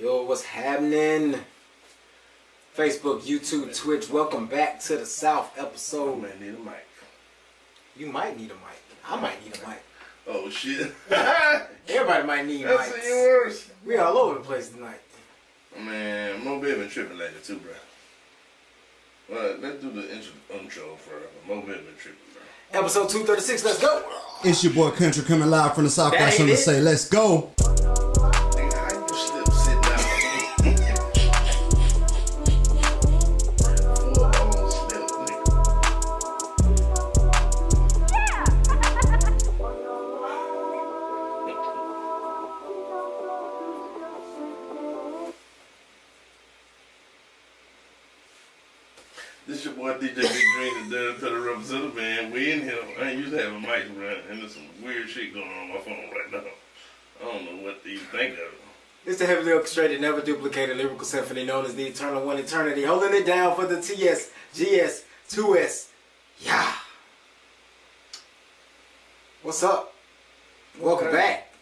Yo, what's happening? Facebook, YouTube, Twitch. Welcome back to the South episode. I might need a mic. You might need a mic. I might need a mic. Oh shit! Everybody might need That's mics. even worse. We all over the place tonight. Man, Mo Bear been tripping lately too, bro. Well, let's do the intro first. Mo Bear been tripping, bro. Episode 236. Let's go. It's your boy Country coming live from the South. Got something to say. Let's go. Nigga, how you slip sitting down? Full on slip, nigga. This your boy DJ Big Green, the Dirty Petty Representative, man. We in here. I ain't used to having mics around, and there's some weird shit going on my phone right now. I don't know what to even think of it. It's the heavily orchestrated, never duplicated lyrical symphony known as the Eternal One Eternity. Holding it down for the TS, GS, 2S. Yeah. What's up? Welcome back.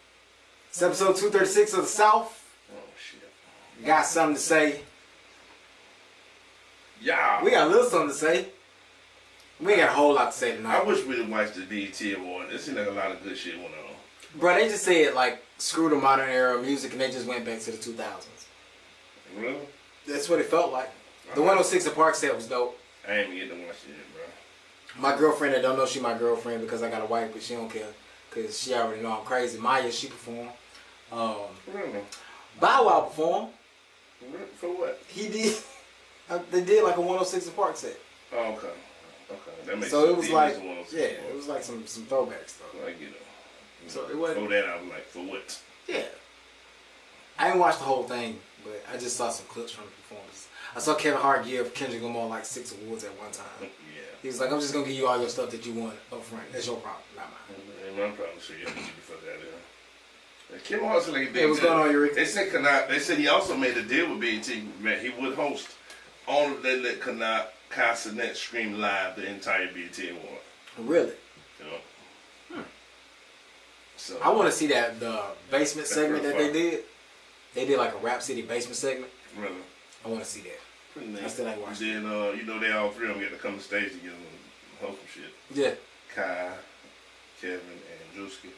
It's episode 236 of the South. Oh, shit. Got something to say. Yeah. We got a little something to say. We ain't got a whole lot to say I tonight. wish we'd have watched the BET Award. It seemed like a lot of good shit went on. Bro, they just said, like, screw the modern era of music, and they just went back to the 2000s. Really? That's what it felt like. The 106 at Park set was dope. I ain't even get to watch it, bro. My girlfriend that don't know she my girlfriend because I got a wife, but she don't care because she already know I'm crazy. Maya, she performed. Really? Bow Wow performed. For what? He did. They did like a 106 at Park set. Oh, okay. Okay. That makes So sense. it was He like, the one who said yeah, it. it was like some throwback stuff. Like, you know. So it wasn't. Throw that out like, for what? Yeah. I didn't watch the whole thing, but I just saw some clips from the performance. I saw Kevin Hart give Kendrick Lamar like 6 awards at one time. Yeah. He was like, I'm just going to give you all your stuff that you want up front. That's your problem, not mine. Ain't my problem, so you have to get the fuck out of here. Kim Hart's like a big Hey, what's going on, Eureka? They said he also made a deal with BET that he would host only they let Kai Cenat stream live the entire BET Award. Really? You know? So I want to see that the basement That's segment real that they fun. did. They did like a Rap City basement segment. really. I want to see that. Pretty neat. I still ain't watched Then you know they all three of them get to come to stage together and host some shit. Yeah. Kai, Kevin, and Drewski.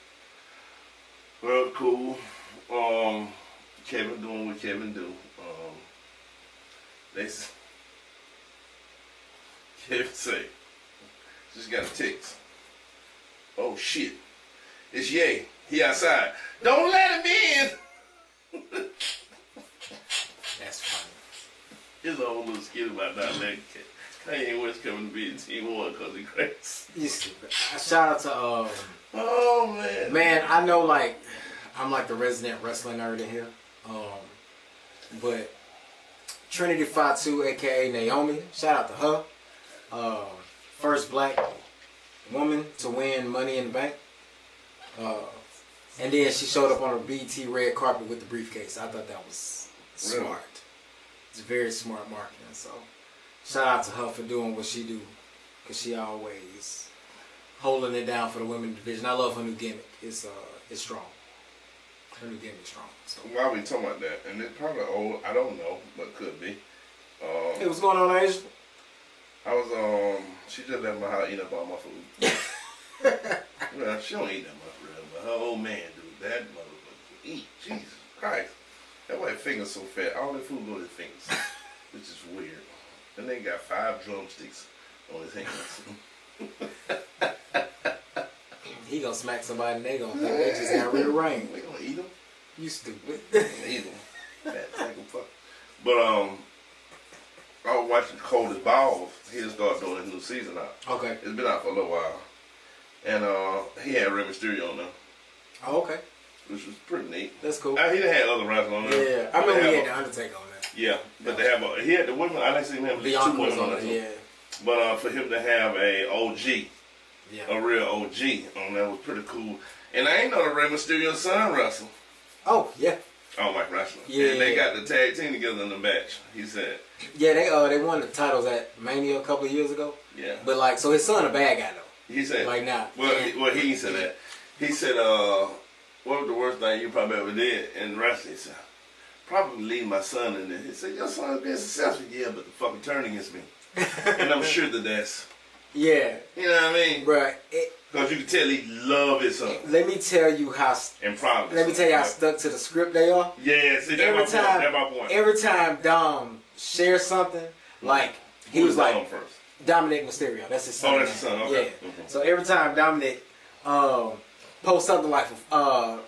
Well, cool. Kevin doing what Kevin do. Kevin say, just got a text. Oh shit, it's Ye. He outside. Don't let him in. That's funny. His own little skit about not letting Kanye West coming to be the team one because he crazy. You stupid. Shout out to Oh man. man. I know like I'm like the resident wrestling nerd in here. But Trinity Fatu, aka Naomi. Shout out to her. First black woman to win Money in the Bank. And then she showed up on a BT red carpet with the briefcase. I thought that was smart. Really? It's very smart marketing. So shout out to her for doing what she do, cause she always holding it down for the women's division. I love her new gimmick. It's strong. Her new gimmick strong. So Why we talking about that? And it's probably old. I don't know, but could be. hey, what's going on, Asia? I was she just left my house eating up all my food. Well, she don't eat that much real, but her old man do. That motherfucker eat. Jesus Christ. That white finger's so fat. All that food go to his fingers. Which is weird. And they got 5 drumsticks on his hands. He gonna smack somebody and they gonna think they just got real rain. They gonna eat them. You stupid. Eat them. Fat fucking fuck. But I was watching Cold as Balls. He'll start doing his new season out. Okay. It's been out for a little while. And he had Rey Mysterio on there, Oh, okay. which was pretty neat. That's cool. He didn't have other wrestlers on there. Yeah, I But remember they he have had the Undertaker on that. Yeah, but they have he had the women. I didn't see him have at least 2 Bianca was women on on there it, too. yeah. But for him to have a OG, Yeah. a real OG on that was pretty cool. And I ain't know the Rey Mysterio's son wrestle. Oh, yeah. I don't like wrestling. Yeah. And they got the tag team together in the match. He said, Yeah, they won the titles at Mania a couple of years ago. yeah. But like, so his son a bad guy though. He said, Like now. Well, he ain't said that. He said, what was the worst thing you probably ever did in wrestling? He said, probably lead my son in there. He said, your son's being successful. Yeah, but the fucking turned against me. And I'm sure that's, yeah. you know what I mean? Bruh, Because you can tell he love his son. let me tell you how. And proud of his Let me son. tell you how stuck to the script they are. Yeah, see, that's my point. Every time Dom shares something, like he was like Dom first? Dominic Mysterio. That's his son. Oh, that's his son. Okay. Yeah. So every time Dominic post something like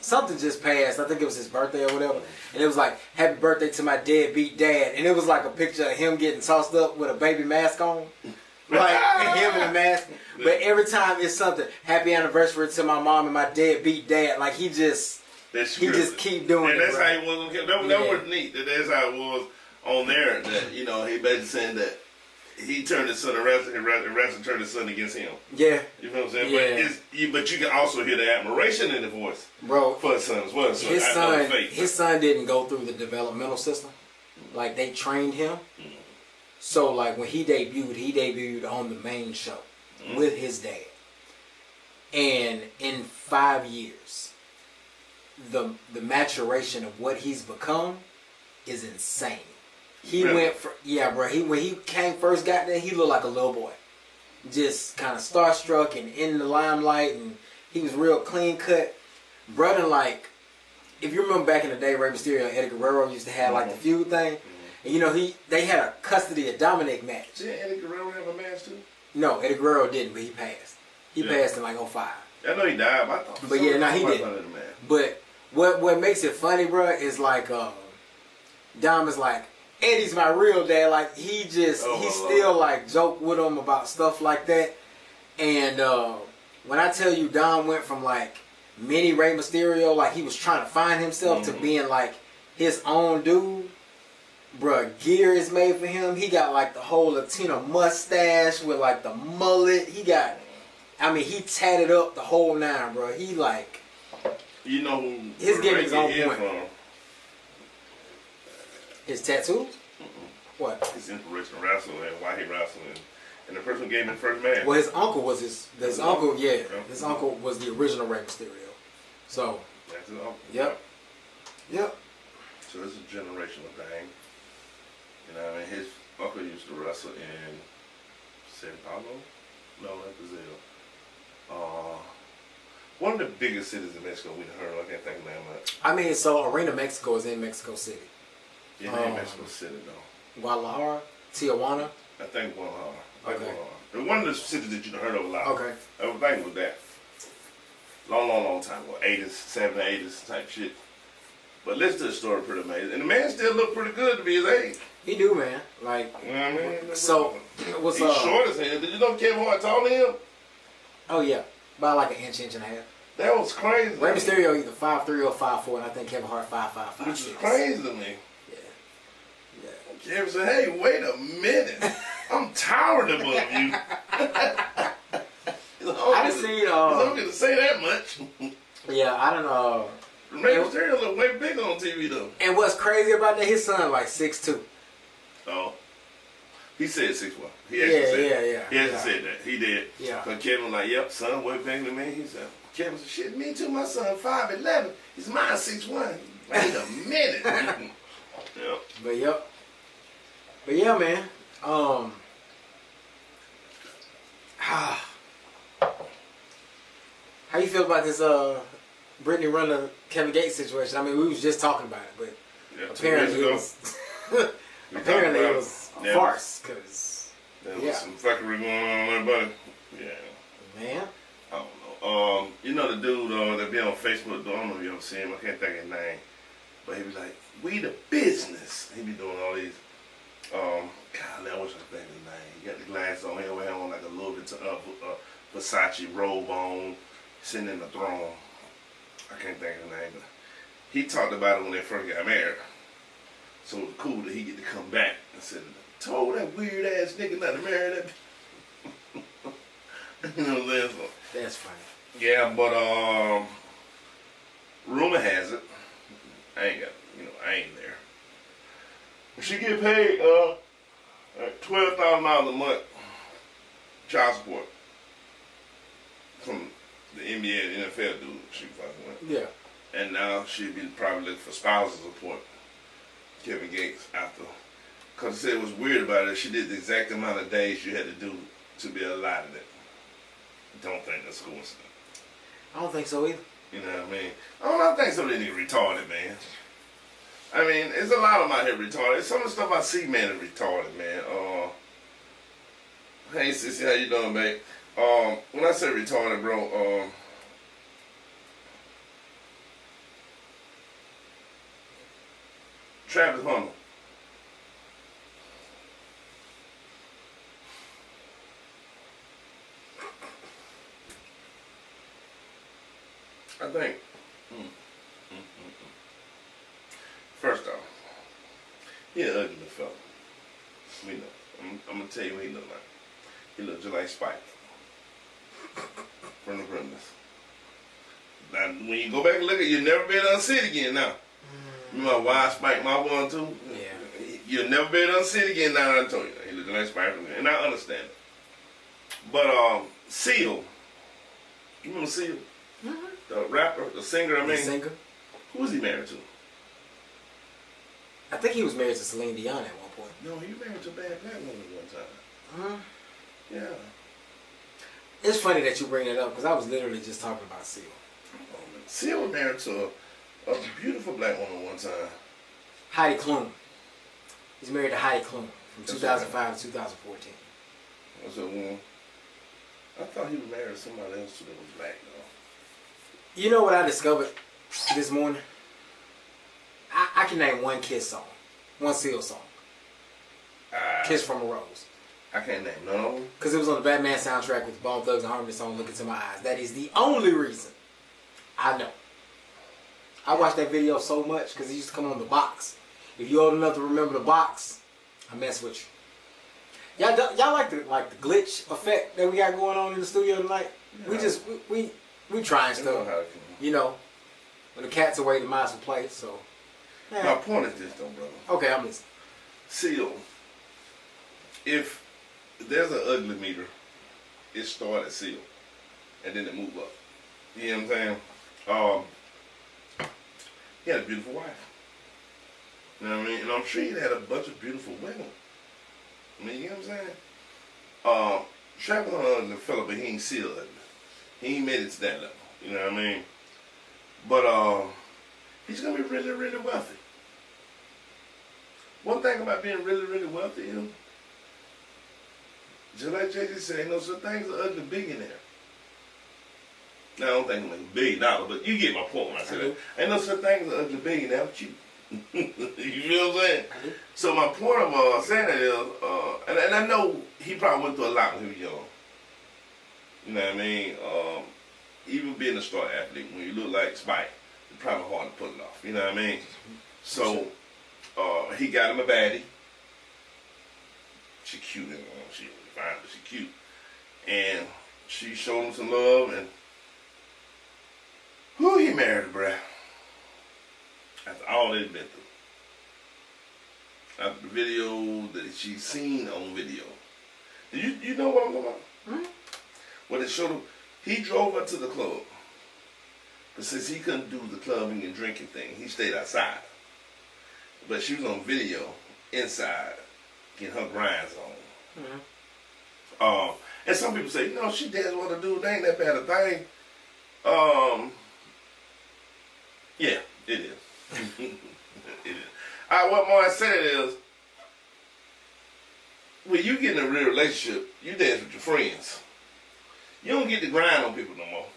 something just passed, I think it was his birthday or whatever, and it was like happy birthday to my deadbeat dad, and it was like a picture of him getting tossed up with a baby mask on, like him in a mask. But every time it's something happy anniversary to my mom and my deadbeat dad, like he just keep doing and it. that's how he was on camera. That was neat. That's how it was on there. That he basically saying that he turned his son around, and wrestling turned his son against him. Yeah. You know what I'm saying? Yeah. But you can also hear the admiration in the voice, bro, for his son as well. So his son didn't go through the developmental system. Like they trained him. So like when he debuted on the main show with his dad. And in 5 years, the maturation of what he's become is insane. He went for bro. When he first got there, he looked like a little boy, just kind of starstruck and in the limelight, and he was real clean cut, brother. Like if you remember back in the day, Rey Mysterio and Eddie Guerrero used to have like the feud thing, and they had a custody of Dominic match. Did Eddie Guerrero have a match too? No, Eddie Guerrero didn't, but he passed. He passed in like 05. I know he died, but I thought. But yeah, no, he didn't. But what makes it funny, bro, is like Dom is like, Eddie's my real dad. Like he still like joke with him about stuff like that. And when I tell you Dom went from like mini Rey Mysterio, like he was trying to find himself, to being like his own dude. Bruh, gear is made for him. He got like the whole Latino mustache with like the mullet. He tatted up the whole nine, bro. He like, you know who his gimmick's on point. From? His tattoos? What? His inspirational wrestler and why he wrestled, and the person who gave him the first match. Well, his uncle was his uncle. Yeah, his uncle was the original Rey Mysterio. So that's his uncle. Yep. So this is a generational thing. You know, I mean, his uncle used to wrestle in Sao Paulo. No, not Brazil. One of the biggest cities in Mexico we heard. I can't think of that much. I mean, so Arena Mexico is in Mexico City. Yeah, in Mexico City though. Guadalajara, Tijuana. I think Guadalajara. Okay. And one of the cities that you heard of a lot. Okay. I think was that. Long time ago. 80s, 70s, 80s type shit. But listen to the story pretty amazing. And the man still look pretty good to be his age. He do, man. Like, you know what I mean? So, what's He's short as hell. Did you know Kevin Hart taller than him? Oh, yeah. About like an inch and a half. That was crazy. Rey Mysterio either 5'3" or 5'4", and I think Kevin Hart 5'5", 5'6". Which is crazy to me. Yeah. Kevin said, hey, wait a minute. I'm towering above you. I done seen... I'm going to say that much. Yeah, I don't know. Rey Mysterio look way bigger on TV, though. And what's crazy about that, his son like 6'2". Oh. He said 6'1". He actually said that. He actually said that. He did. Yeah. But Kevin was like, yep, son, way bigger than me. He said, Kevin said, shit, me too. My son 5'11". He's mine 6'1". Wait a minute. Yep. But yeah, man. How you feel about this Brittany Runner Kevin Gates situation? I mean, we was just talking about it, but apparently it was a farce. Cause there was some fuckery going on there, buddy. Yeah. Man. I don't know. You know the dude that be on Facebook? I don't know if you ever see him. I can't think of his name. But he was like, we the business. He be doing all these. God, I wish I could think of his name. He got the glasses on. He had on like a little bit of Versace robe on, sitting in the throne. I can't think of his name, but he talked about it when they first got married. So it was cool that he get to come back and said, told that weird ass nigga not to marry that. You know what I'm saying? So, that's funny. Yeah, but rumor has it, I ain't there. She get paid $12,000 a month child support from the NBA and NFL dude she fucking with. Yeah. And now she'd be probably looking for spousal support Kevin Gates after. Because he said it was weird about it. She did the exact amount of days you had to do to be allotted it. Don't think that's coincidence. I don't think so either. You know what I mean? I don't think some of these retarded, man. I mean, there's a lot of them out here retarded. Some of the stuff I see, man, is retarded, man. Hey, sissy, how you doing, babe? When I say retarded, bro, Travis Hunter. I think, first off, he an ugly fella. We know. I'm going to tell you what he look like. He look just like Spike from the Gremlins. Now, when you go back and look at it, you'll never be able to unsee it again now. Remember why Spike my one too? Yeah. You'll never be able to unsee it again now that I told you. He look just like Spike from the, and I understand it. But, Seal, you remember Seal? Mm-hmm. The rapper, the singer, The singer? Who was he married to? I think he was married to Celine Dion at one point. No, he married to a bad black woman one time. Uh-huh. Yeah. It's funny that you bring that up because I was literally just talking about Seal. Seal was married to a beautiful black woman one time. Heidi Klum. He's married to Heidi Klum from 2005 to 2014. What's that woman? I thought he was married to somebody else that was black, though. You know what I discovered this morning? I can name one Kiss song. One Seal song. Kiss from a Rose. I can't name none of them. Because it was on the Batman soundtrack with the Bone Thugs and Harmony song, Look Into My Eyes. That is the only reason I know. I watched that video so much because it used to come on the box. If you're old enough to remember the box, I mess with you. Y'all like the glitch effect that we got going on in the studio tonight? Yeah. We trying stuff. You know, when the cat's away, the mice will play. So, yeah. My point is this, though, brother. Okay, I'm listening. Seal, if there's an ugly meter, it started at Seal, and then it moved up. You know what I'm saying? He had a beautiful wife. You know what I mean? And I'm sure he had a bunch of beautiful women. I mean, you know what I'm saying? Travis Hunter, the fella, but he ain't Seal ugly. He ain't made it to that level. You know what I mean? But he's gonna be really, really wealthy. One thing about being really, really wealthy is, just like Jay-Z said, ain't no such thing as an ugly billionaire. Now, I don't think I'm like $1 billion, but you get my point when I say that. Ain't no such thing as an ugly billionaire but you. You feel what I'm saying? So my point of saying that is, and I know he probably went through a lot when he was young. You know what I mean? Even being a star athlete, when you look like Spike, it's probably hard to pull it off. You know what I mean? So he got him a baddie. She cute, she really fine, but she cute. And she showed him some love, and who he married her, bruh. After all they've been through. After the video that she's seen on video. You know what I'm talking about? Mm-hmm. When it showed him, he drove her to the club. But since he couldn't do the clubbing and drinking thing, he stayed outside. But she was on video inside, getting her grinds on. Mm-hmm. And some people say, no, she danced with a dude. They ain't that bad a thing. Yeah, it is. It is. What more I said is, when you get in a real relationship, you dance with your friends. You don't get to grind on people no more.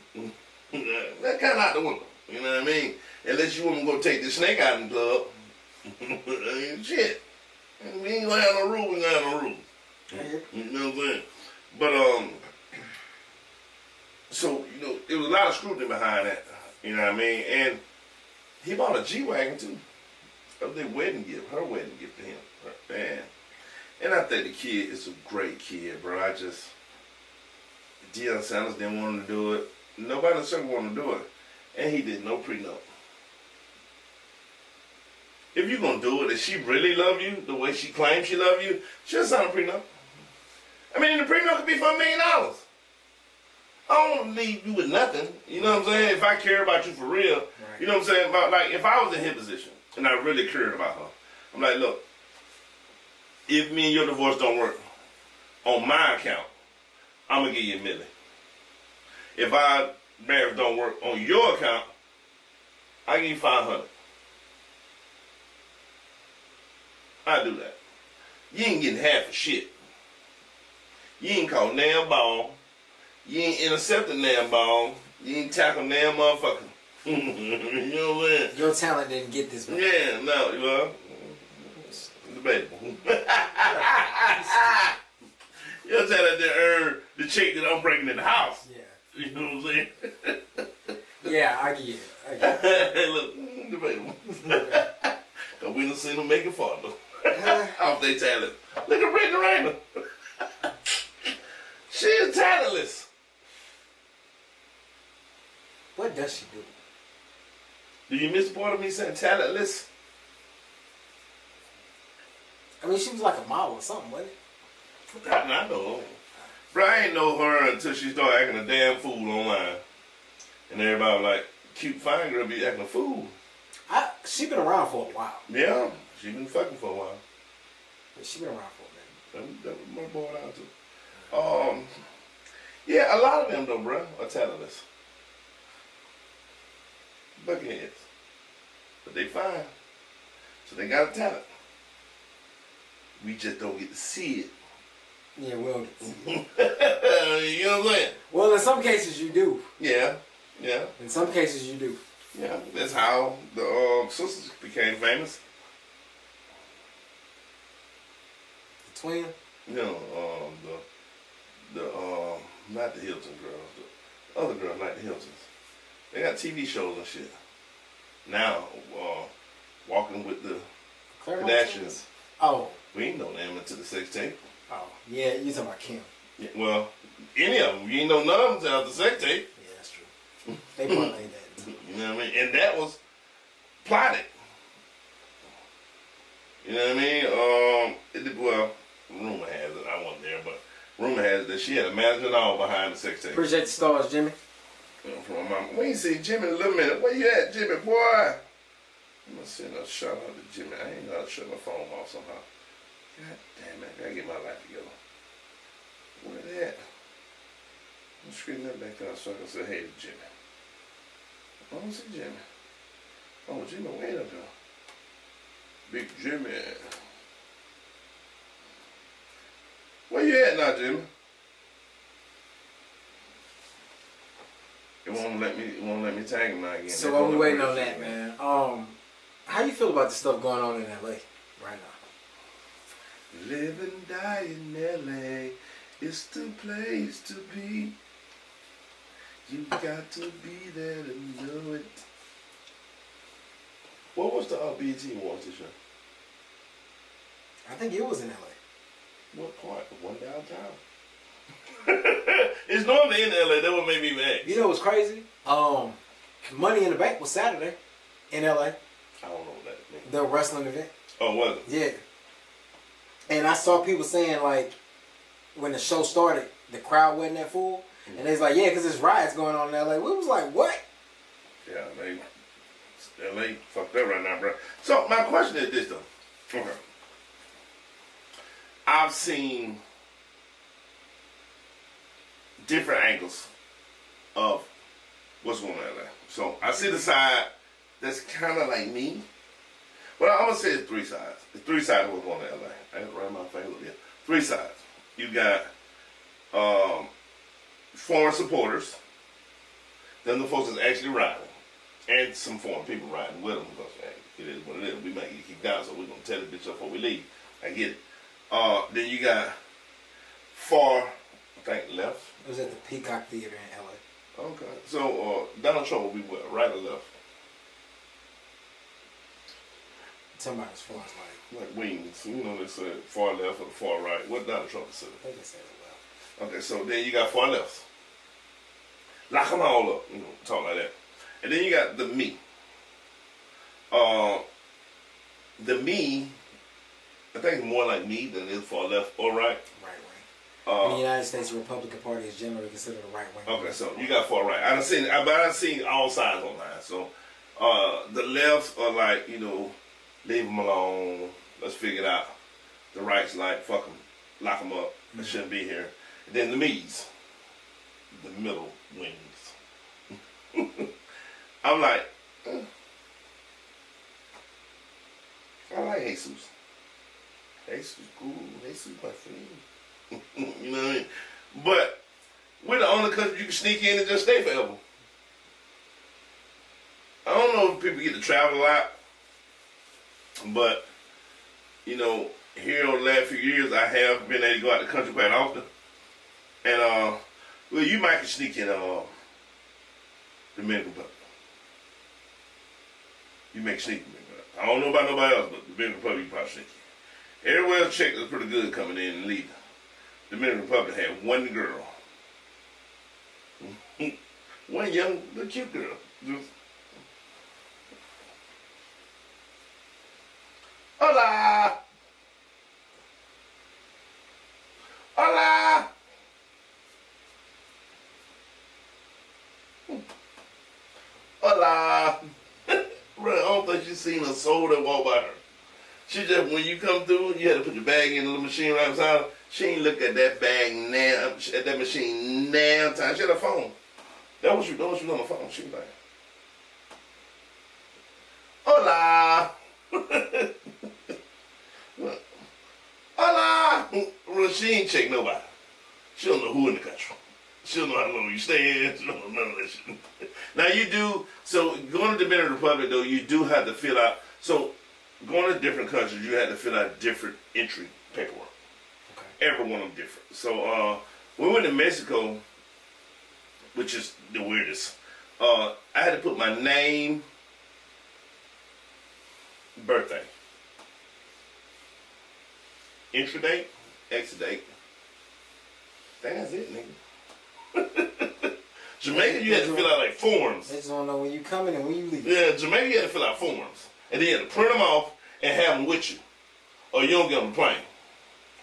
That kind of out the window. You know what I mean? Unless you want to go take the snake out in the club. Shit. We ain't gonna have no rule, we gonna have no rule. You know what I'm saying? But, so, you know, there was a lot of scrutiny behind that. You know what I mean? And he bought a G-Wagon too. Of their wedding gift, her wedding gift to him. Man. And I think the kid is a great kid, bro. Deion Sanders didn't want him to do it. Nobody in the circle wanted to do it. And he did no prenup. If you're going to do it, if she really love you the way she claims she love you, she'll sign a prenup. I mean, the prenup could be for $1 million. I don't want to leave you with nothing. You know what I'm saying? If I care about you for real, right. You know what I'm saying? About, like, if I was in his position and I really cared about her, I'm like, look, if me and your divorce don't work, on my account, I'm gonna give you $1 million. If our marriage don't work on your account, I give you 500. I do that. You ain't getting half of shit. You ain't caught damn ball. You ain't intercepted damn ball. You ain't tackled damn motherfucker. You know what I'm saying? Your talent didn't get this one. Yeah, no, well, it's debatable. Your talent didn't earn the check that I'm bringing in the house. Yeah. You know what I'm saying? Yeah, I get it. Hey, look, debatable. Cause we done seen them make it farther. Off their talent. Look at Brittany Rayner. She is talentless. What does she do? Do you miss the part of me saying talentless? I mean, she was like a model or something, wasn't it? I know. Bro, I ain't know her until she started acting a damn fool online. And everybody was like, cute fine girl be acting a fool. She been around for a while. Yeah, she been fucking for a while. But she been around for a minute. That was my boy out too. Yeah, a lot of them though, bro, are talentless. Bucketheads. But they fine. So they got a talent. We just don't get to see it. Yeah, we don't get to see it. You know what I'm saying? Well, in some cases you do. Yeah, yeah. In some cases you do. Yeah, that's how the sisters became famous. The twin? You know, not the Hilton girls, the other girls, like the Hiltons. They got TV shows and shit. Now, walking with the Kardashians. Oh. We ain't know them until the sex tape. Oh, yeah, you talking about Kim. Yeah, well, any of them. You ain't know none of them until the sex tape. Yeah, that's true. They parlayed that too. You know what I mean? And that was plotted. You know what I mean? Well, rumor has it, I wasn't there, but rumor has it that she had a manager and all behind the sex tape. Appreciate the stars, Jimmy. You know, from my mama. We ain't seen Jimmy in a little minute. Where you at, Jimmy, boy? I'm gonna send a shout out to Jimmy. I ain't know how to shut my phone off somehow. God damn it, I gotta get my life together. Where they at? I'm screaming that back down so I can say hey to Jimmy. I don't see Jimmy. Oh, Jimmy, wait up there. Big Jimmy. Where you at now, Jimmy? It won't let me tag him now again. So while we waiting on that, man, how you feel about the stuff going on in LA right now? Live and die in LA. It's the place to be. You got to be there to know it. What was the BET Awards this year? I think it was in LA. What part? The one downtown. It's normally in LA. That would make me mad. You know what's crazy? Money in the Bank was Saturday in LA. I don't know what that means. The wrestling event. Oh, was it? Yeah. And I saw people saying, like, when the show started, the crowd wasn't that full. And they was like, yeah, because there's riots going on in LA. We was like, what? Yeah, LA fucked up right now, bro. So my question is this though. Okay. I've seen different angles of what's going on in LA. So I see the side that's kind of like me. Well, I'm gonna say it's three sides. It's three sides of what's going on in LA. I got to write my finger here. Three sides. You got foreign supporters, then the folks that's actually riding, and some foreign people riding with them because hey, it is what it is. We might get kicked out, so we're gonna tear this bitch up before we leave. I get it. Then you got far, I think left. It was at the Peacock Theater in LA. Okay. So Donald Trump will be what, right or left? Somebody as far as like wings. You know, they say far left or the far right. What Donald Trump said? I think they said it well. Okay, so then you got far left. Lock them all up. You know, talk like that. And then you got the me. The me, I think it's more like me than it is far left or right. Right wing. In the United States, the Republican Party is generally considered a right wing. Okay, so you got far right. I've seen all sides online. So the lefts are like, you know, leave them alone. Let's figure it out. The right's like, fuck them, lock them up. They shouldn't be here. And then the me's, the middle wings. I'm like, I like Jesus. Jesus cool. Jesus my friend. You know what I mean? But we're the only country you can sneak in and just stay forever. I don't know if people get to travel a lot, but you know, here over the last few years, I have been able to go out the country quite often. And well, you might can sneak in Dominican Republic. You make sneak in. I don't know about nobody else, but Dominican Republic you probably sneak in. Everywhere else checked was pretty good coming in and leaving. Dominican Republic had one girl. One young, the cute girl. Just, hola! Hola! Hola! Bro, I don't think she's seen a soul that walk by her. She just, when you come through, you had to put your bag in the little machine right beside her. She ain't look at that bag now, at that machine now time. She had a phone. That was she was on the phone. She was like, hola! Hola! Well, she ain't check nobody. She don't know who in the country. She don't know how long you stay in. She don't know none of that shit. Now you do, so going to the Dominican Republic though, you do have to fill out, so going to different countries, you have to fill out different entry paperwork. Okay. Every one of them different. So we went to Mexico, which is the weirdest. I had to put my name, birthday, entry date, exit date. That's it, nigga. Jamaica, you had to fill out like forms. They just don't know when you coming and when you leaving. Yeah, Jamaica, you had to fill out forms. And then you had to print them off and have them with you. Or you don't get on the plane.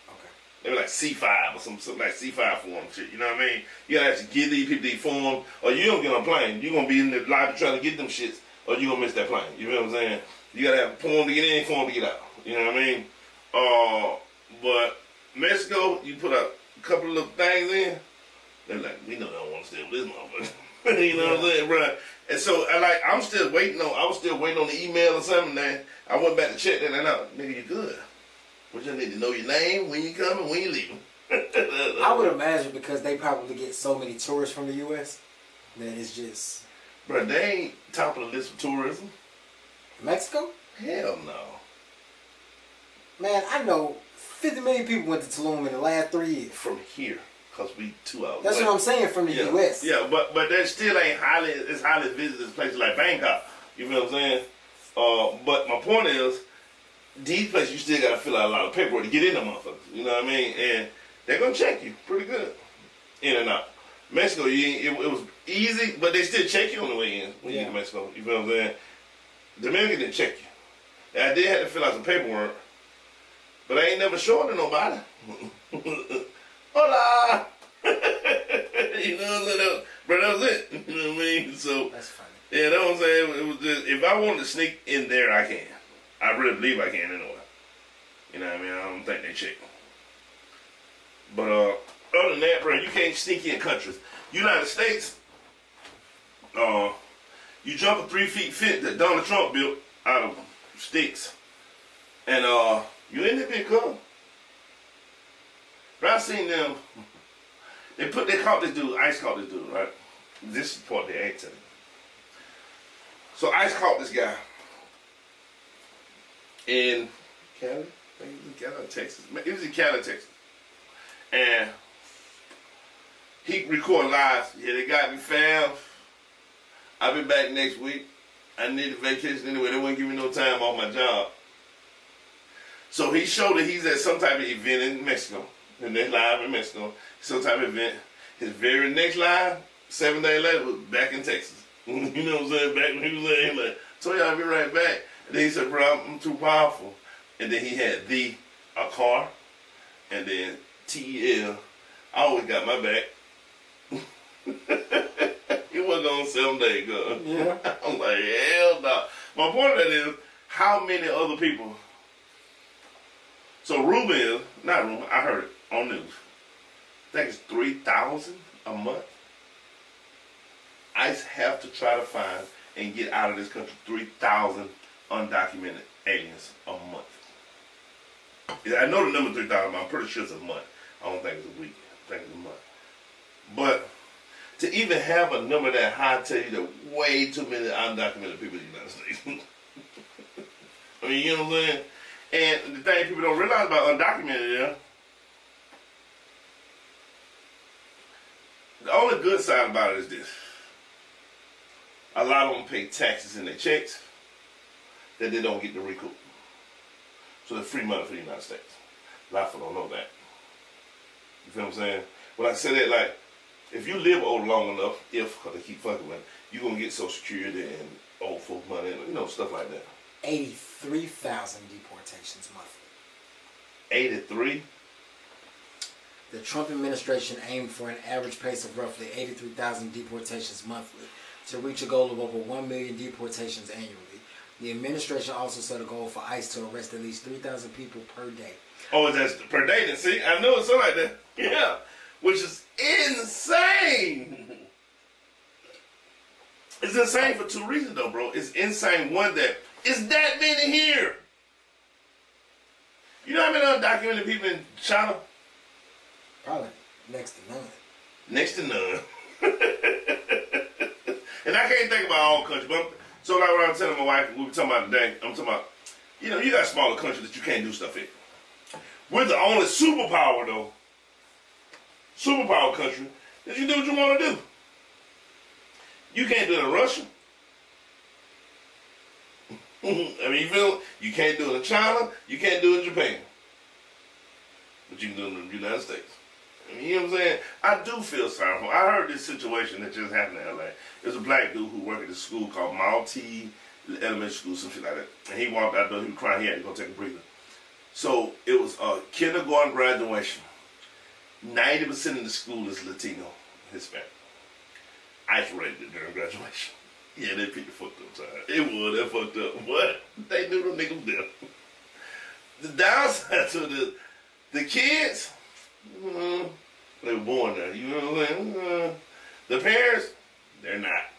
Okay. They were like C5 or something like C5 form shit. You know what I mean? You gotta actually give these people these forms, or you don't get on the plane. You're gonna be in the lobby trying to get them shits, or you're gonna miss that plane. You know what I'm saying? You gotta have a form to get in, form to get out. You know what I mean? But Mexico, you put a couple of little things in. They're like, we know they don't want to stay with this motherfucker. You know what I'm saying, bro? And so, I was still waiting on the email or something. Then I went back to check that and out. Nigga, you good. We just need to know your name, when you coming, when you leaving. I would imagine because they probably get so many tourists from the U.S. that it's just... Bro, they ain't top of the list for tourism. Mexico? Hell no. Man, I know 50 million people went to Tulum in the last 3 years. From here. Because we 2 hours That's away. what I'm saying, from the U.S. Yeah, but that still ain't highly visited places like Bangkok. You feel what I'm saying? But my point is, these places you still got to fill out a lot of paperwork to get in them motherfuckers. You know what I mean? And they're going to check you pretty good. In and out. Mexico, it was easy, but they still check you on the way in when you get to Mexico. You feel what I'm saying? Dominican didn't check you. I did have to fill out some paperwork, but I ain't never showing to nobody. Hola! You know what I'm saying? But that was it. You know what I mean? So, that's funny. Yeah, that's what I'm saying. It was just, if I wanted to sneak in there, I can. I really believe I can anyway. You know what I mean? I don't think they check. But other than that, bro, you can't sneak in countries. United States, you jump a 3 feet fit that Donald Trump built out of sticks. And you in that big car. But I seen them, they caught this dude, ICE caught this dude, right? This is part they ain't telling you. So ICE caught this guy in Cali? Maybe it was in Cali, Texas. It was in Cali, Texas. And he recorded live. Yeah, they got me, fam. I'll be back next week. I need a vacation anyway. They wouldn't give me no time off my job. So he showed that he's at some type of event in Mexico. And they're live in Mexico. Some type of event. His very next live, 7 days later, was back in Texas. You know what I'm saying? Back when he was there, he like, so y'all be right back. And then he said, bro, I'm too powerful. And then he had a car, and then TEL. I always got my back. He wasn't on 7 days, girl. Yeah. I'm like, hell no. My point of that is, how many other people So rumor is, not rumor, I heard it on news. I think it's 3,000 a month. ICE have to try to find and get out of this country 3,000 undocumented aliens a month. I know the number 3,000, but I'm pretty sure it's a month. I don't think it's a week. I think it's a month. But to even have a number that high, I tell you that way too many undocumented people in the United States. I mean, you know what I'm saying? And the thing people don't realize about undocumented, the only good side about it is this. A lot of them pay taxes in their checks that they don't get to recoup. So they're free money for the United States. A lot of people don't know that. You feel what I'm saying? When I say that, like, if you live old long enough, because they keep fucking with it, you're going to get Social Security and old folk money, and, you know, stuff like that. 83,000 deportations monthly. 83? The Trump administration aimed for an average pace of roughly 83,000 deportations monthly to reach a goal of over 1 million deportations annually. The administration also set a goal for ICE to arrest at least 3,000 people per day. Oh, that's per day then, see? I know it's something like that. Yeah. Which is insane. It's insane for two reasons though, bro. It's insane, one, that it's that many here. You know how many undocumented people in China? Probably next to none. Next to none. And I can't think about all countries, but so like what I was telling my wife, we were talking about today, I'm talking about, you know, you got smaller countries that you can't do stuff in. We're the only superpower though, superpower country, that you do what you want to do. You can't do it in Russia. I mean, you feel, you can't do it in China, you can't do it in Japan. But you can do it in the United States. I mean, you know what I'm saying? I do feel sorry for him. I heard this situation that just happened in LA. There's a black dude who worked at this school called Maltese Elementary School, some shit like that. And he walked out there, he was crying, he had to go take a breather. So it was a kindergarten graduation. 90% of the school is Latino, Hispanic. Isolated during graduation. Yeah, they picked the fucked up side. It was, that fucked up. What? They knew them niggas there. The downside to the kids, they were born there. You know what I'm saying? The parents, they're not.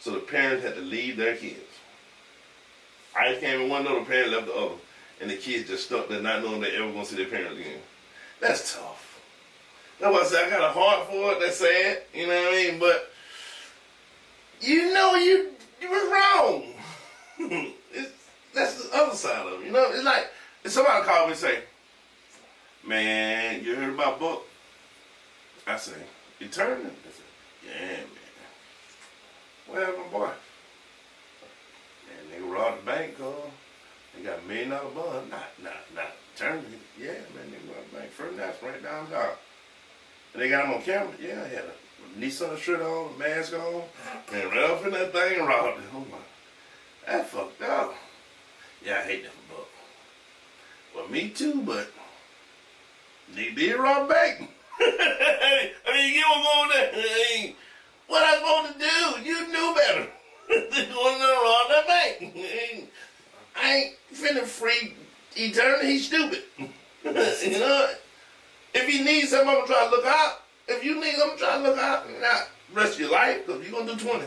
So the parents had to leave their kids. I came in one door, the parent left the other. And the kids just stuck there not knowing they ever going to see their parents again. That's tough. That's why I said I got a heart for it. That's sad. You know what I mean? But you know you was wrong. That's the other side of it. You know, it's like if somebody called me and say, "Man, you heard about Buck?" I say, "You turning?" They say, "Yeah, man. What happened, boy?" Man, nigga robbed the bank, they got $1 million bond. Not turning. Yeah, man, nigga robbed the bank. First that's right downtown. And they got him on camera. Yeah, he had a Nissan shirt on, a mask on, and ran up in that thing and robbed it. Oh my, that fucked up. Yeah, I hate that for Buck. Well, me too, but they did rob a bank. I mean, you get what's going on there. What I supposed to do? You knew better. They're going to rob that bank. I ain't finna free eternity. He's stupid. You know, if he needs something, I'm gonna try to look out. If you need something, try to look out. Not rest of your life, because you're gonna do 20.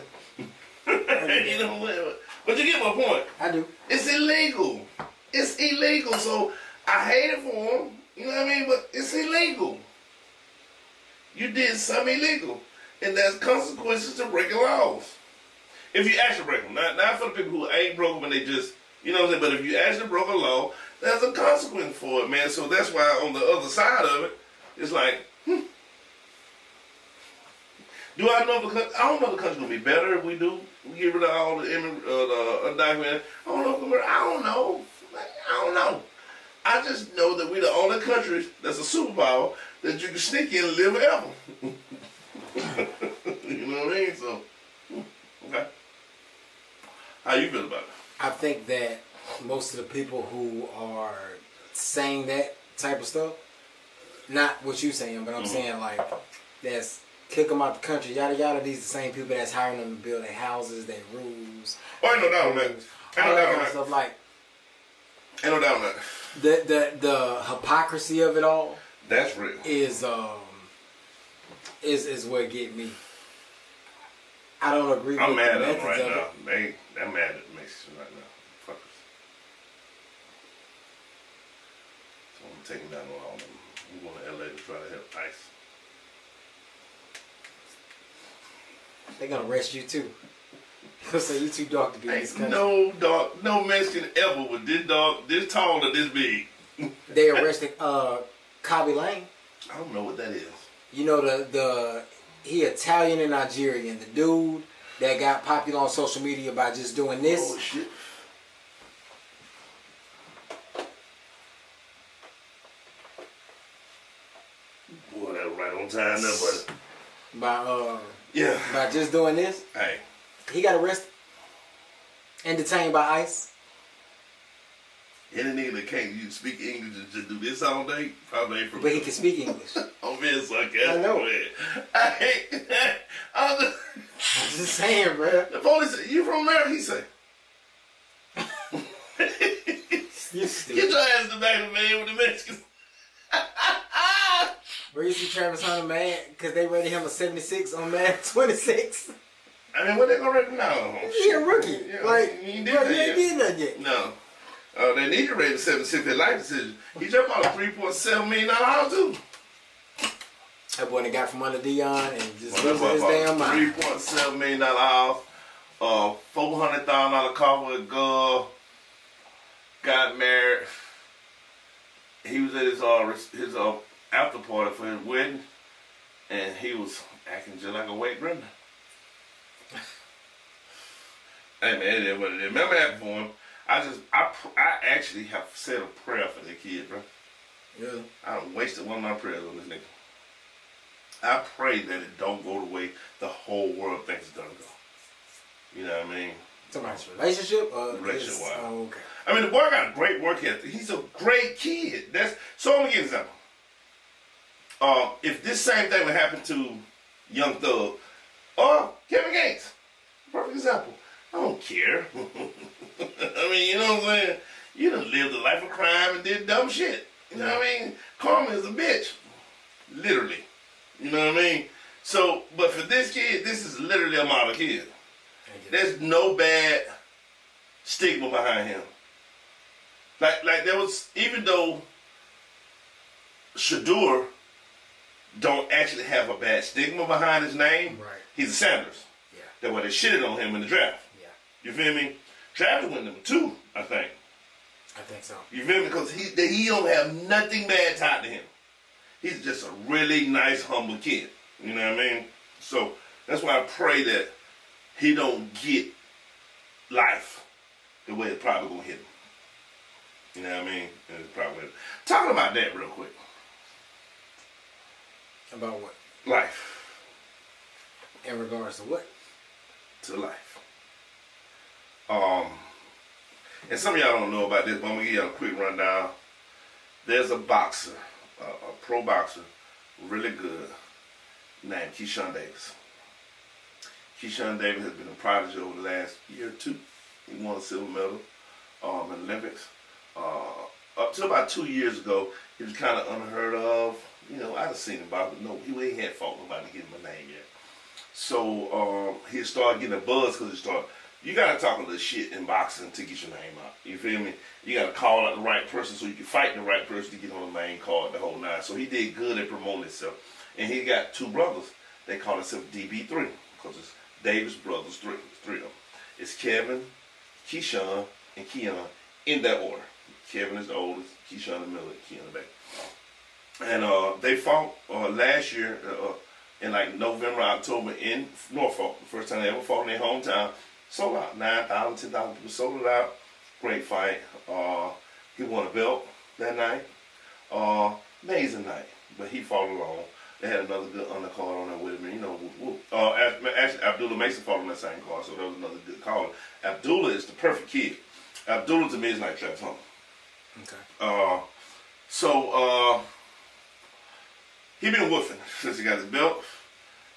You know, but you get my point. I do. It's illegal. It's illegal. So I hate it for him. You know what I mean? But it's illegal. You did something illegal, and there's consequences to breaking laws. If you actually break them, not for the people who ain't broke them and they just, you know what I'm saying. But if you actually broke a law, there's a consequence for it, man. So that's why on the other side of it, it's like, do I know the country? I don't know if the country's gonna be better if we do. We get rid of all the undocumented. I don't know if we're. I don't know. I don't know. I just know that we're the only country that's a superpower that you can sneak in and live forever. You know what I mean? So, okay. How you feel about it? I think that most of the people who are saying that type of stuff, not what you saying, but I'm saying like that's kick them out the country, yada yada. These are the same people that's hiring them to build their houses, their roofs. Oh, I know that on that. All that kind of stuff. Like, Ain't no doubt on that. The hypocrisy of it all That's real. is what get me. I don't agree I'm with mad the at them methods right of now. it. I'm mad at the Mexicans right now. Fuckers. So I'm taking down on all of them. I'm going to LA to try to help ICE. They're gonna arrest you too. They'll say you too dark to be in this Ain't country. no dog, no Mexican ever with this dog, this tall or this big. They arrested Kabi Lane. I don't know what that is. You know he Italian and Nigerian. The dude that got popular on social media by just doing this. Oh shit. Boy, that was right on time there, buddy. By just doing this. Hey. He got arrested and detained by ICE. Any nigga that can't you speak English and just do this all day, probably ain't from. But he can speak English. I'm being sarcastic. I know. I'm Just saying, bro. the police said, you from America? He say. You stupid. Get your ass in the back of the man with the Mexicans. Where you see Travis Hunter, man, because they rated him a 76 on Madden 26. I mean, what they gonna rate now? He a rookie. Yeah, Like, he ain't bro, did you ain't that yet. did nothing yet. No. They need to rate a 76 for life decision. He jumped out a $3.7 million house too. That boy that got from under Dion and just Well, losing his damn mind. $3.7 million house, $400,000 car with a girl, got married. He was at his after party for his wedding, and he was acting just like a weight runner. Hey man, it is what it is. Remember that for him. I actually have said a prayer for that kid, bro. Yeah. I done wasted one of my prayers on this nigga. I pray that it don't go the way the whole world thinks it's gonna go. You know what I mean? Somebody's relationship? Relationship, wow. Oh, okay. I mean, the boy got a great work ethic. He's a great kid. So let me give you an example. If this same thing would happen to Young Thug or Kevin Gates, perfect example. I don't care. I mean, you know what I'm saying? You done lived a life of crime and did dumb shit. You know what I mean? Karma is a bitch. Literally. You know what I mean? So, but for this kid, this is literally a model kid. There's no bad stigma behind him. Like there was, even though Shadur don't actually have a bad stigma behind his name, Right. he's a Sanders. Yeah. That's why they shitted on him in the draft. Yeah. You feel me? Travis went number 2, I think. I think so. You feel me? Because he don't have nothing bad tied to him. He's just a really nice, humble kid. You know what I mean? So that's why I pray that he don't get life the way it's probably gonna hit him. You know what I mean? And it's probably talking about that real quick. About what? Life. In regards to what? To life. And some of y'all don't know about this, but I'm gonna give y'all a quick rundown. There's a boxer, a pro boxer, really good, named Keyshawn Davis. Keyshawn Davis has been a prodigy over the last year or two. He won a silver medal in the Olympics. Up to about 2 years ago, he was kind of unheard of. You know, I'd have seen him about, but no, he hadn't fought nobody to get him a name yet. So he started getting a buzz because you got to talk a little shit in boxing to get your name out. You feel me? You got to call out the right person so you can fight the right person to get on the main card, the whole nine. So he did good at promoting himself. And he got 2 brothers. They call themselves DB3 because it's Davis Brothers 3. It's 3 of them. It's Kevin, Keyshawn, and Keon in that order. Kevin is the oldest, Keyshawn the middle, Keon the back. And they fought last year in like November, October in Norfolk. The first time they ever fought in their hometown. Sold out. 9,000, 10,000 people sold it out. Great fight. He won a belt that night. Amazing night. But he fought alone. They had another good undercard on there with him. And, you know, actually, Abdullah Mason fought on that same card, so that was another good call. Abdullah is the perfect kid. Abdullah to me is like Travis Hunter. Okay. He been woofing since he got his belt,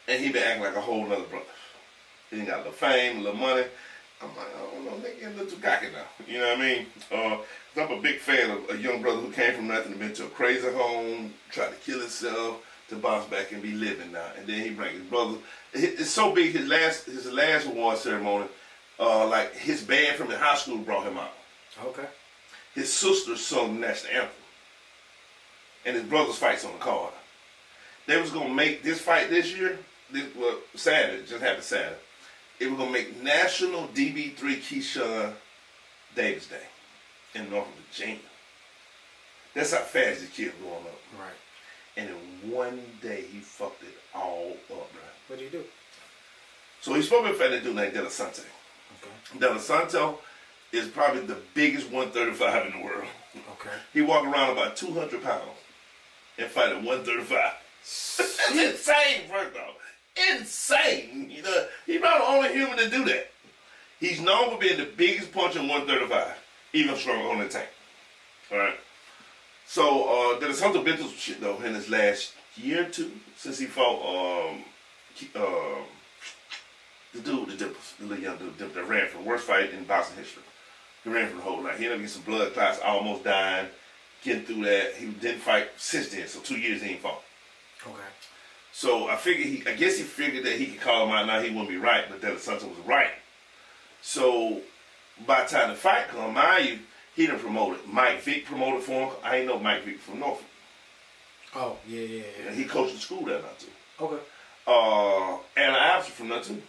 and he been acting like a whole nother brother. He ain't got a little fame, a little money. I'm like, I don't know, nigga getting a little too cocky now. You know what I mean? I'm a big fan of a young brother who came from nothing and been to a crazy home, tried to kill himself, to bounce back and be living now. And then he bring his brother. It's so big. His last award ceremony, like his band from the high school brought him out. Okay. His sister sung the national anthem, and his brother's fights on the card. They was gonna make this fight this year. Saturday, just happened Saturday. It was gonna make National DB3 Keyshawn Davis Day in North Virginia. That's how fast the kid growing up. Right. And in one day, he fucked it all up, bro. What do you do? So he's supposed to be fighting a dude named De La Sante. Okay. De La Sante is probably the biggest 135 in the world. Okay. He walk around about 200 pounds and fight at 135. That's insane, first off. Insane. He's not the only human to do that. He's known for being the biggest puncher in 135, even stronger on the tank. All right. So De La Sante been through some shit though in his last year or two since he fought the dude, the Dimples, the little young dude that ran for the worst fight in boxing history. He ran for the whole night. He ended up getting some blood clots, almost dying, getting through that. He didn't fight since then, so 2 years he ain't fought. Okay. So I guess he figured that he could call him out now. He wouldn't be right, but De La Sante was right. So by the time the fight come, mind you, he done promoted. Mike Vick promoted for him. I ain't know Mike Vick from Norfolk. Oh, yeah. He coached the school there now too. Okay. And Iverson from there too.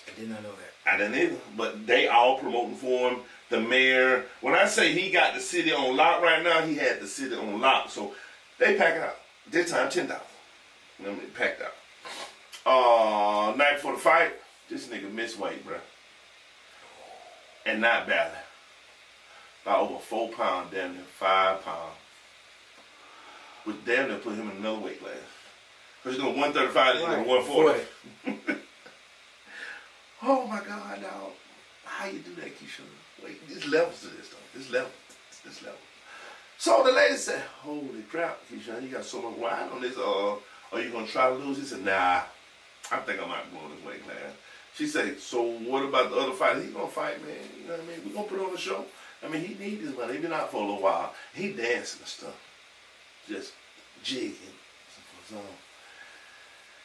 I did not know that. I didn't either, but they all promoting for him. The mayor. When I say he got the city on lock right now, he had the city on lock. So they pack it out. This time 10,000. Let me packed out. Night before the fight, this nigga missed weight, bro, and not badly. By over 4 pounds, damn near 5 pounds. Which damn near put him in another weight class. Because he's going 135, he's going 140. Oh my God, dog. How you do that, Keisha? Wait, there's levels to this, though. This level. So the lady said, holy crap, Keisha, you got so much wine on this. Are you going to try to lose? He said, nah, I think I might go in this weight class. She said, so what about the other fighter? He's going to fight, man. You know what I mean? We're going to put on the show. I mean, he needs his money. He been out for a little while. He dancing and stuff. Just jigging.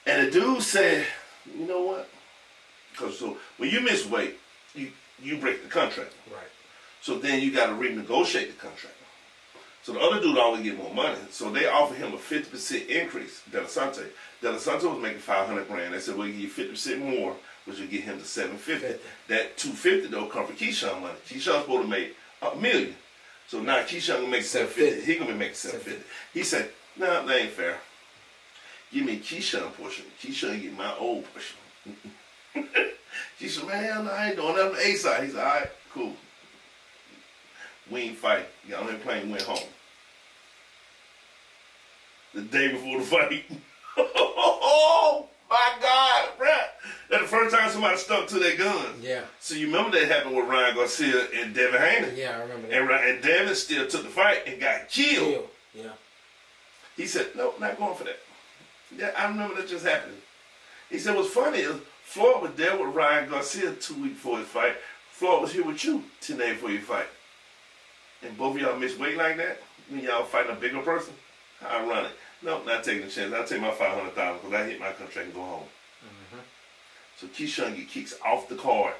And the dude said, you know what? Because so when you miss weight, you break the contract. Right. So then you got to renegotiate the contract. So the other dude always get more money. So they offered him a 50% increase, De La Sante. De La Sante was making $500,000. They said, we'll give you 50% more, which will get him to $750,000. That $250,000 though come from Keyshawn money. Keyshawn's supposed to make $1 million. So now Keyshawn gonna make $750,000. He gonna be making $750,000. He said, no, that ain't fair. Give me Keyshawn portion. Keyshawn get my old portion. She said, man, no, I ain't doing nothing. A side. He said, all right, cool. We ain't fight. Y'all ain't playing, went home. The day before the fight. Oh my God, bruh. That's the first time somebody stuck to their guns. Yeah. So you remember that happened with Ryan Garcia and Devin Haney. Yeah, I remember that. And Devin still took the fight and got killed. Yeah. He said, no, not going for that. Yeah, I remember that just happened. He said, what's funny is Floyd was there with Ryan Garcia 2 weeks before his fight. Floyd was here with you 10 days before your fight. And both of y'all miss weight like that when y'all fighting a bigger person? How ironic. No, not taking a chance. I'll take my $500,000 because I hit my contract and go home. Mm-hmm. So Keyshawn get kicks off the card.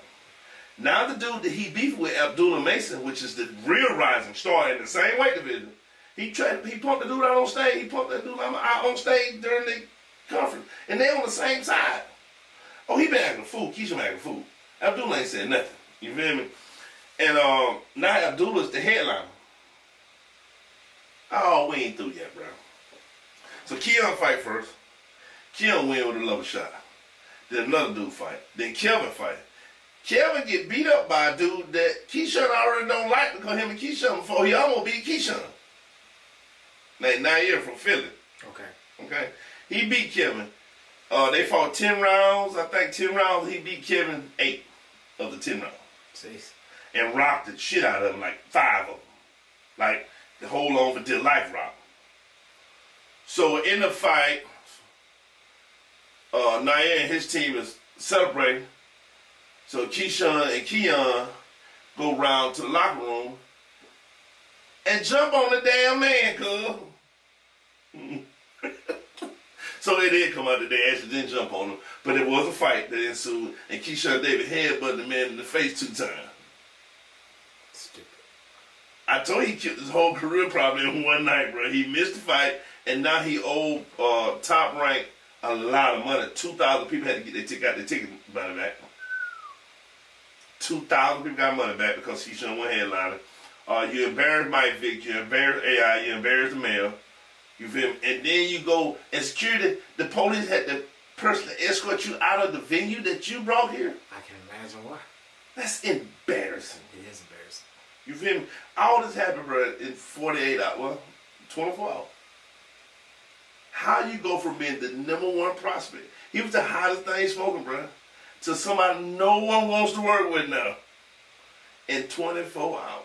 Now the dude that he beefed with, Abdullah Mason, which is the real rising star in the same weight division, he pumped the dude out on stage. He pumped that dude out on stage during the conference. And they on the same side. Oh, he been acting a fool. Keyshawn been acting a fool. Abdullah ain't said nothing. You feel me? And now Abdullah's the headliner. Oh, we ain't through yet, bro. So Keon fight first. Keon win with a lover shot. Then another dude fight. Then Kevin fight. Kevin get beat up by a dude that Keyshawn already don't like because him and Keyshawn before he almost beat Keyshawn. Now you're from Philly. Okay. He beat Kevin. They fought 10 rounds. I think 10 rounds. He beat Kevin 8 of the 10 rounds. Jeez. And rocked the shit out of him, like 5 of them. Like the hold on for dear life rock. So in the fight, Nair and his team is celebrating. So Keyshawn and Keon go round to the locker room and jump on the damn man, cuz. So they did come out that they actually didn't jump on him, but it was a fight that ensued, and Keyshawn David headbutted the man in the face 2 times. Stupid. I told you he killed his whole career probably in one night, bro. He missed the fight, and now he owed Top Rank a lot of money. 2,000 people had to get their ticket money back. 2,000 people got money back because Keyshawn went headliner. You embarrassed Mike Vick, you embarrassed AI, you embarrassed the mayor. You feel me? And then you go, and security, the police had to personally escort you out of the venue that you brought here. I can imagine why. That's embarrassing. It is embarrassing. You feel me? All this happened, bro, in 48 hours, well, 24 hours. How you go from being the #1 prospect, he was the hottest thing smoking, bro, to somebody no one wants to work with now. In 24 hours.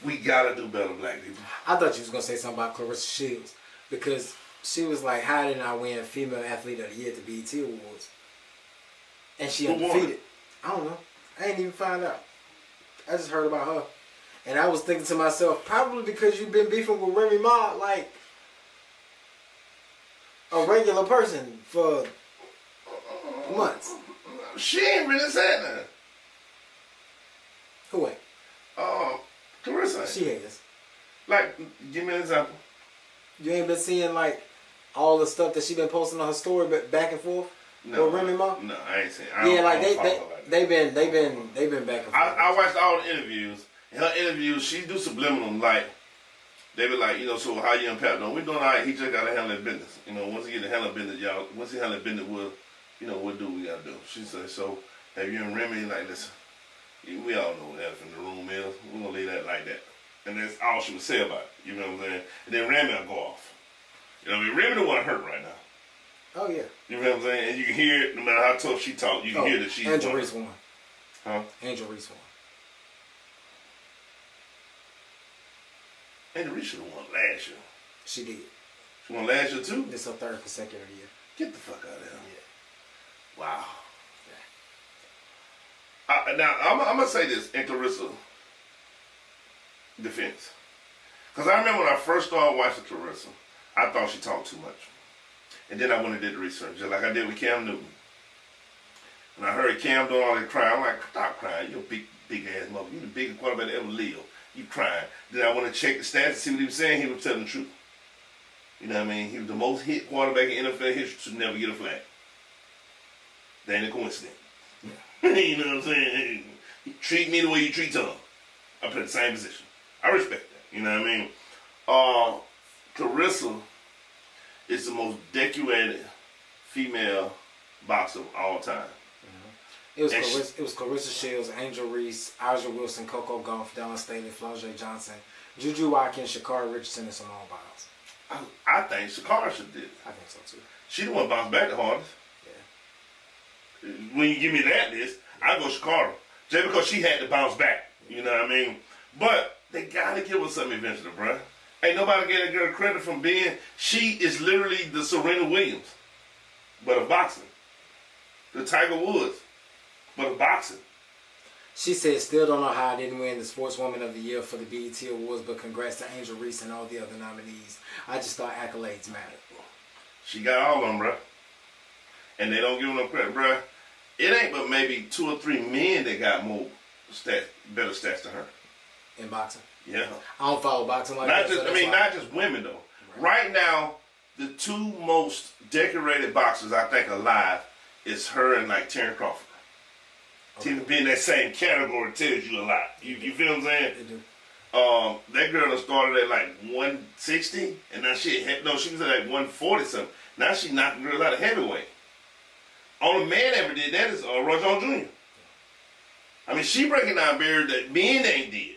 We gotta do better, black people. I thought you was gonna say something about Clarissa Shields because she was like, "How did I win Female Athlete of the Year at the BET Awards?" And she undefeated. I don't know. I ain't even find out. I just heard about her, and I was thinking to myself, probably because you've been beefing with Remy Ma like a regular person for months. She ain't really said nothing. Who ain't? Clarissa. She is. Like, give me an example. You ain't been seeing like all the stuff that she been posting on her story, but back and forth with Remy Ma. No, I ain't seen. They've been back and forth. I watched all the interviews. In her interviews, she do subliminal like they be like, so how you and Pat doing? We doing all right. He just gotta handle his business. Once he get to handle business, y'all. Once he handle business, we'll do what we gotta do. She said, so have you and Remy like this? We all know what that from the room is. We're gonna leave that like that. And that's all she would say about it. You know what I'm saying? And then Remy will go off. Remy the one hurt right now. Oh yeah. You know what I'm saying? And you can hear it, no matter how tough she talk, you can hear that she's Angel Reese won. Huh? Angel Reese won. Angel Reese should have won last year. She did. She won last year too? This is her 3rd consecutive year. Get the fuck out of here. Yeah. Wow. Now, I'm going to say this in Clarissa defense. Because I remember when I first started watching Clarissa, I thought she talked too much. And then I went and did the research, just like I did with Cam Newton. And I heard Cam doing all that crying. I'm like, stop crying. You're a big ass mother. You're the biggest quarterback that ever lived. You crying. Then I went to check the stats to see what he was saying. He was telling the truth. You know what I mean? He was the most hit quarterback in NFL history to never get a flag. That ain't a coincidence. You know what I'm saying? You treat me the way you treat Tom. I play the same position. I respect that. You know what I mean? Clarissa is the most decorated female boxer of all time. It was Clarissa Shields, Angel Reese, Aja Wilson, Coco Gauff, Dallin Staley, Flau'jae Johnson, Juju Watkins, Sha'Carri Richardson, and Simone Biles. I think Sha'Carri should did it. I think so too. She the one bounced back the hardest. Yeah. When you give me that list, I go Sha'Carri. Just because she had to bounce back. You know what I mean? But they gotta give her something eventually, bruh. Ain't nobody getting her credit from being, she is literally the Serena Williams, but of boxing. The Tiger Woods, but of boxing. She said, still don't know how I didn't win the Sportswoman of the Year for the BET Awards, but congrats to Angel Reese and all the other nominees. I just thought accolades mattered. She got all of them, bruh. And they don't give them no credit, bruh. It ain't but maybe 2 or 3 men that got more stats, better stats than her. In boxing? Yeah. I don't follow boxing like that. Not just women, though. Right now, the 2 most decorated boxers I think alive is her and like Terry Crawford. Okay. To be in that same category tells you a lot. You feel what I'm saying? They do. That girl that started at like 160, and now she was at like 140 something. Now she knocking girls out of heavyweight. Only man ever did that is Roy Jones Jr. I mean, she breaking down barriers that men ain't did.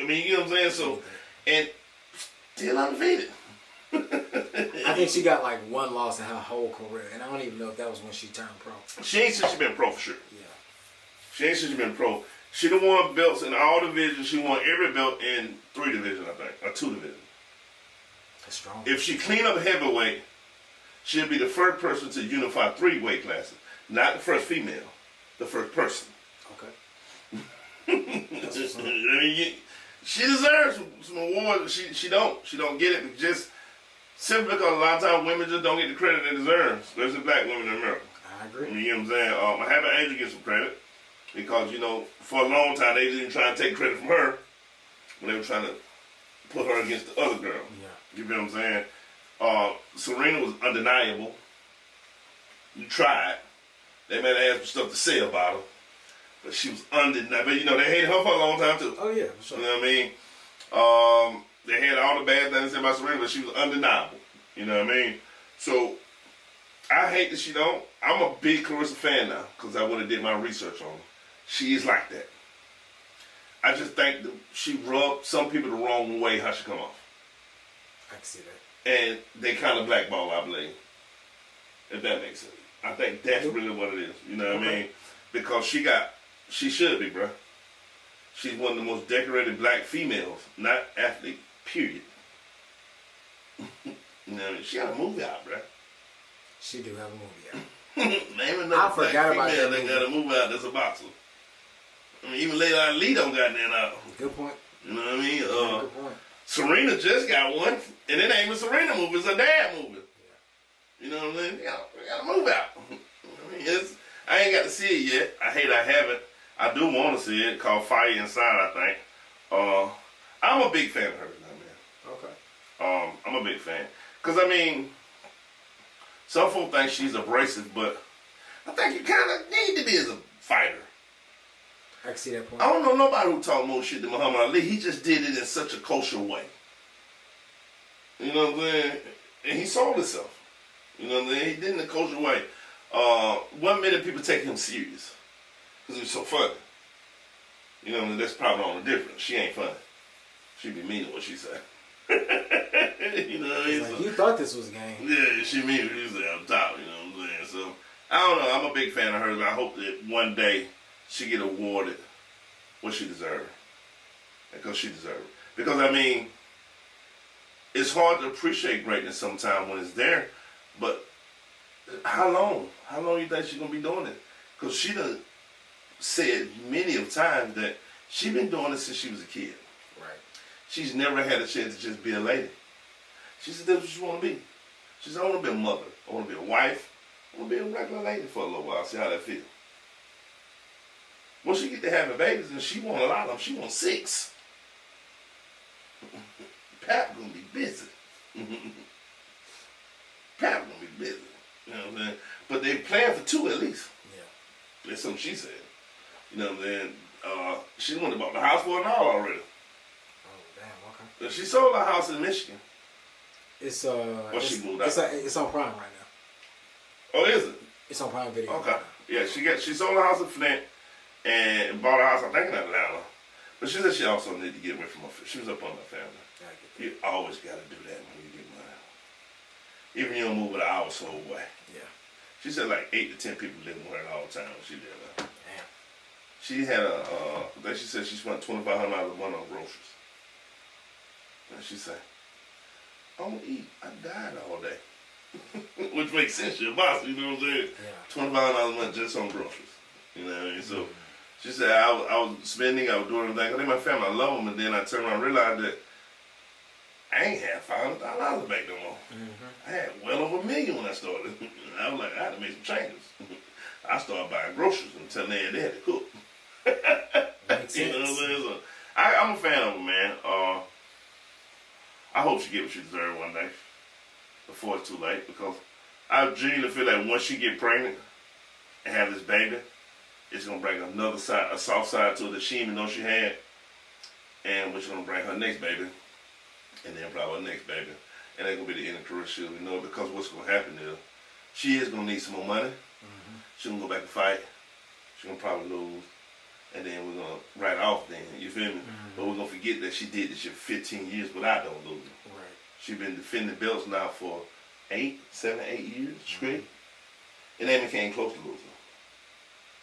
I mean, you know what I'm saying? So, and still undefeated. I think she got like 1 loss in her whole career, and I don't even know if that was when she turned pro. She ain't since she been pro for sure. Yeah. She ain't since she been pro. She done won belts in all divisions. She won every belt in 3 divisions, I think, or 2 divisions. That's strong. If she clean up heavyweight, she'll be the first person to unify 3 weight classes. Not the first female, the first person. Okay. That's what's up. I mean, she deserves some awards. She don't get it just simply because a lot of times women just don't get the credit they deserve, especially black women in America. I agree. You know what I'm saying? I have an angel get some credit because for a long time they didn't try to take credit from her when they were trying to put her against the other girl. Yeah. You feel what I'm saying? Serena was undeniable. You tried. They may have had some stuff to say about her, but she was undeniable. But they hated her for a long time too. Oh yeah, for sure. You know what I mean? They had all the bad things to say about Serena, but she was undeniable. You know what I mean? So I hate that she don't. I'm a big Clarissa fan now because I would have did my research on her. She is like that. I just think that she rubbed some people the wrong way how she come off. I can see that. And they kind of blackball, I believe. If that makes sense. I think that's really what it is. You know what I mean? Because she should be, bro. She's one of the most decorated black females, not athlete, period. You know what I mean? She got a movie out, bro. She do have a movie out. Name another black female that got a movie out that's a boxer. I mean, even Layla Ali don't got that out. Good point. You know what I mean? Good point. Serena just got one, and it ain't even a Serena movie, it's a dad movie. You know what I mean? We got a movie out. I mean, I ain't got to see it yet. I haven't. I do want to see it, called Fire Inside, I think. I'm a big fan of her now, man. Okay. I'm a big fan. Because, I mean, some folk think she's abrasive, but I think you kind of need to be as a fighter. I can see that point. I don't know nobody who talked more shit than Muhammad Ali. He just did it in such a kosher way. You know what I'm saying? And he sold himself. You know what I'm saying? He did it in a kosher way. One minute people take him serious. Because he was so funny. You know what I mean? That's probably the only difference. She ain't funny. She be meaning what she say. You know what I mean? Like, you thought this was a game. Yeah, she mean what she say on top. You know what I'm saying? So, I don't know. I'm a big fan of hers. I hope that one day she get awarded what she deserves. Because she deserves it. Because, I mean, it's hard to appreciate greatness sometimes when it's there. But how long? How long you think she's going to be doing it? Because she done said many of times that she been doing it since she was a kid. Right. She's never had a chance to just be a lady. She said that's what she want to be. She said, I want to be a mother. I want to be a wife. I want to be a regular lady for a little while. See how that feels. Once she get to having babies, and she want a lot of them, she want 6. Pap gonna be busy. Pap gonna be busy. You know what I'm saying? But they plan for 2 at least. Yeah. That's something she said. You know what I'm saying? She went and bought the house for an all already. Oh damn. Okay. She sold her house in Michigan. It's she moved out. It's on Prime right now. Oh, is it? It's on Prime Video. Okay. Right Yeah, she sold her house in Flint and bought a house, I think, in Atlanta. But she said she also needed to get away from her. She was up on her family. now. You always got to do that when you get money. Even you don't move with an hour so away. Yeah. She said like 8 to 10 people living with her at all times. She did that. Damn. She had then she said she spent $2,500 a month on groceries. And she said, I don't eat. I died all day. Which makes sense. You're a boss, you know what I'm saying? Yeah. $2,500 a month just on groceries. You know what I mean? So she said, I was spending, I was doing everything. I think my family, I love them. And then I turned around and realized that I ain't had $500,000 back no more. I had well over $1 million when I started. I was like, I had to make some changes. I started buying groceries and telling them they had to cook. Makes You know what I'm sense. saying? So, I'm a fan of her, man. I hope she get what she deserves one day before it's too late, because I genuinely feel like once she get pregnant and have this baby, it's gonna bring another side, a soft side to her that she didn't even know she had, and which is gonna bring her next baby, and then probably her next baby, and that's gonna be the end of career she'll be know, because what's gonna happen is she is gonna need some more money. She's gonna go back and fight. She's gonna probably lose. And then we're going to write off then, you feel me? But we're going to forget that she did this shit for 15 years without no losing. Right. She's been defending belts now for 7, 8 years straight. And ain't came close to losing.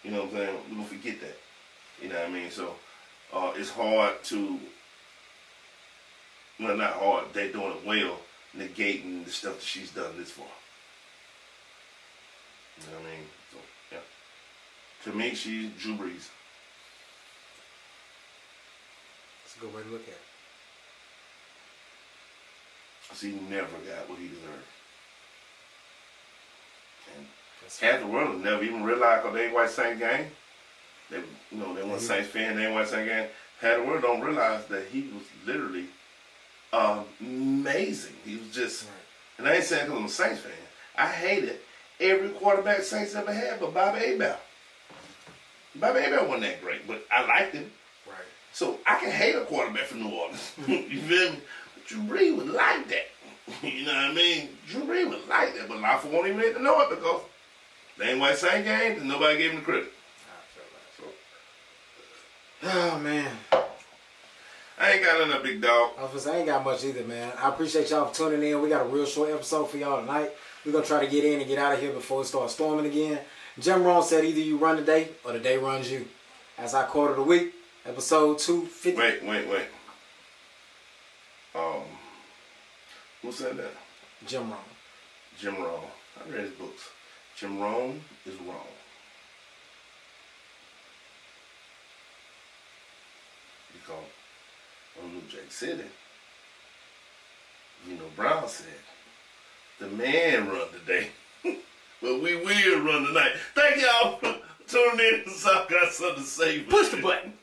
You know what I'm saying? We're going to forget that. You know what I mean? So it's hard to, well, not hard, they're doing it well, negating the stuff that she's done this far. You know what I mean? So, yeah. To me, she's Drew Brees. That's a good way to look at it. He never got what he deserved. And That's half the world never even realized because they ain't watch Saints game. They, they weren't Saints fan, they ain't watch Saints game. Half the world don't realize that he was literally amazing. He was just, and I ain't saying because I'm a Saints fan. I hated every quarterback Saints ever had but Bobby Abel. Bobby Abel wasn't that great, but I liked him. Right. So I can hate a quarterback from New Orleans. You feel me? But Drew Brees was like that. You know what I mean? Drew Brees was like that, but Lawful won't even let them know it because they ain't watch Saints games and nobody gave him the credit. Oh man. I ain't got nothing, big dog. I ain't got much either, man. I appreciate y'all for tuning in. We got a real short episode for y'all tonight. We're going to try to get in and get out of here before it starts storming again. Jim Rohn said either you run the day or the day runs you. As I quoted the week, episode 250. Wait. Who said that? Jim Rohn. Jim Rohn. I read his books. Jim Rohn is wrong. Because on New Jack City, Brown said, the man run the day, but we will run the night. Thank y'all for tuning in to South Got Something to Say. Push the button.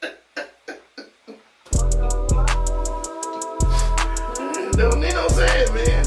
Don't need no saying, man.